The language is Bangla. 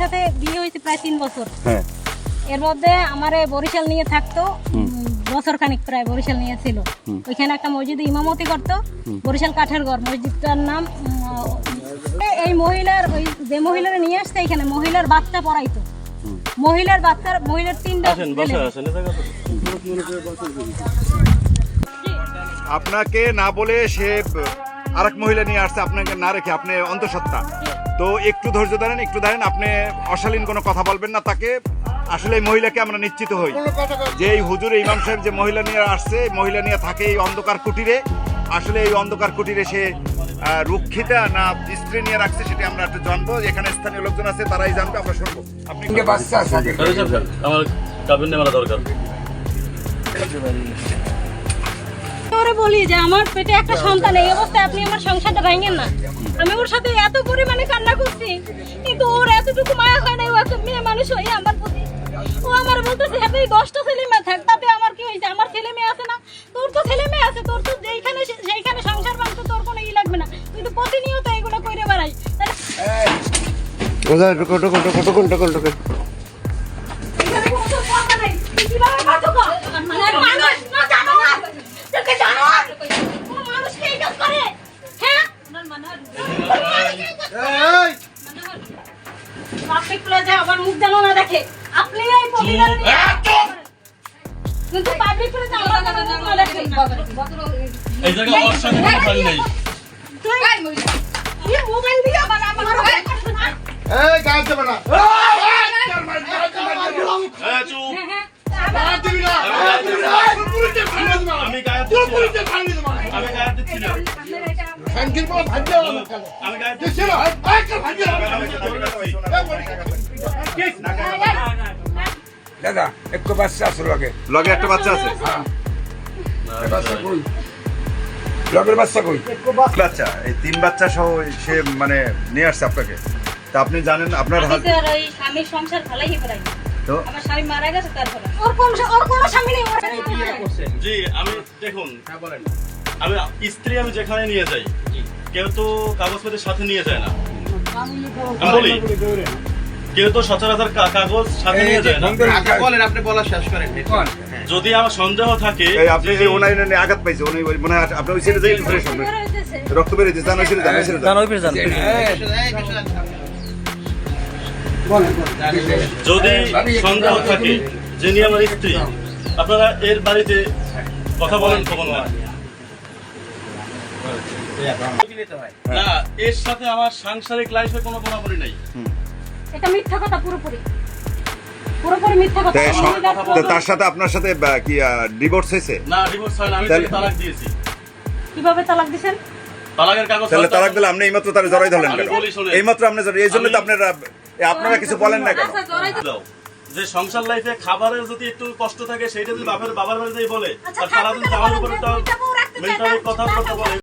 সাথে বিয়ে হয়েছে প্রায় 3 বছর। হ্যাঁ, এর মধ্যে আমারে বরিশাল নিয়ে থাকতো, বছর খানিক প্রায় বরিশাল নিয়ে ছিল। ওইখানে একটা মসজিদে ইমামতি করতো, বরিশাল কাঠেরঘর মসজিদটার নাম। এই মহিলার ওই যে মহিলারা নিয়ে আসছে এখানে মহিলার বাচ্চা পড়াইতো, মহিলার 3টা আপনাকে না বলে সে আরেক মহিলা নিয়ে আসছে, আপনাকে না রেখে, আপনি অন্তঃসত্ত্বা। তো একটু ধৈর্য ধরেন, একটু ধরেন, আপনি অশালীন কোনো কথা বলবেন না তাকে। আসলে এই মহিলাকে আমরা নিশ্চিত হই যে এই হুজুর ইমাম সাহেব যে মহিলা নিয়ে আসছে, মহিলা নিয়ে থাকে এই অন্ধকার কুটিরে। আসলে এই অন্ধকার কুটিরে সে রক্ষিতা না স্ত্রী নিয়ে রাখছে সেটা আমরা একটু জানবো। এখানে স্থানীয় লোকজন আছে, তারাই জানবে, আমরা শুনবো। আপনি আমার কাবিন নেওয়া দরকার। ওরে বলি যে আমার পেটে একটা সন্তান, এই অবস্থায় আপনি আমার সংসারটা ভাঙেন না। আমি ওর সাথে এত পরিমাণে কান্না করছি, কিন্তু ওর এতটুকু মায়া হয় না। ও এত মেয়ে মানুষ হয়ে আমার প্রতি, ও আমার বলতেছে হ্যাঁ তুই 10টা ছেলে মেয়ে থাক, তাতে আমার কি হয়েছে? আমার ছেলে মেয়ে আছে না? তোর তো ছেলে মেয়ে আছে, তোর তো যেইখানে সেইখানে সংসার ভাঙতে তোর কোনো ই লাগবে না। তুই তো প্রতিনিয়ত এগুলো করে বেড়াই। এখানে কোনো তোর কথা নাই। তুই কিভাবে বাঁচো কর? মানুষ না জানো না, তোকে জানো না। কোনো মানুষ কি এই কাজ করে? হ্যাঁ পাবলিক প্লেসে আবার মুখ জানো না দেখে, আপনি এই প্রতিদান কিন্তু পাবলিক প্লেসে আবার মুখ না দেখে। এই জায়গায় আমার সাথে কোনো ফাইল নেই। তুই এই মোবাইল দিয়ে আবার আমার এই গাল দেবে না। চুপ। আমি আমি গায়ে দিচ্ছি না। সাইকেল পর ভাই আমি গায়ে দিছি না। সাইকেল ভাই দাদা একটু বাচ্চা আছে লগে লগে একটা বাচ্চা আছে। বাচ্চা কই লগের বাচ্চা কই বাচ্চা, এই 3 বাচ্চা সহ সে মানে নিয়ে আসছে আপনাকে। তা আপনি জানেন আপনার আমি তো আর ওই স্বামীর সংসার ভালাই করাই। তো আমার স্বামী মারা গেছে তারপরে ওর কোনো স্বামী নেই। জি আমি দেখুন আমি স্ত্রী আমি যেখানে নিয়ে যাই কেউ তো কাগজপত্রের সাথে নিয়ে যায় না। আমি বলি কেউ তো সচরাচর কাগজ সাথে নিয়ে যায় না। বলেন, আপনি বলা শেষ করেন। যদি আমার সন্দেহ থাকে এই আপনি যে ওনাই আঘাত পাইছে, উনি মনে হয় আপনি ওই ছেলে যাই ফ্রেশ হবে, রক্ত বের হইছে, জানো ছেলে জানো যদি সন্দেহ থাকে যিনি আমার স্ত্রী, আপনারা এর বাড়িতে কথা বলেন কখন না। না, এর সাথে আমার সাংসারিক লাইফে কোনো বরাবরই নাই। এটা মিথ্যা কথা, পুরোপুরি মিথ্যা কথা। তো তার সাথে আপনার সাথে কি ডিভোর্স হয়েছে? না, ডিভোর্স হয় না, আমি তাকে তালাক দিয়েছি। কিভাবে তালাক দিবেন? তালাকের কাগজ তাহলে তালাক দিলে আপনি এইমাত্র তারা জড়াই ধরলেন কেন? আমি বলি শুনেন। এইমাত্র আপনি এই জন্য তো আপনারা কিছু বলেন না কেন? দাও। যে সংসার লাইফে খাবারের যদি একটু কষ্ট থাকে সেইটা যদি বাবার বাড়িতেই বলে, আর সারাদিন আমার উপরে তো মেন্টালি কথা বলে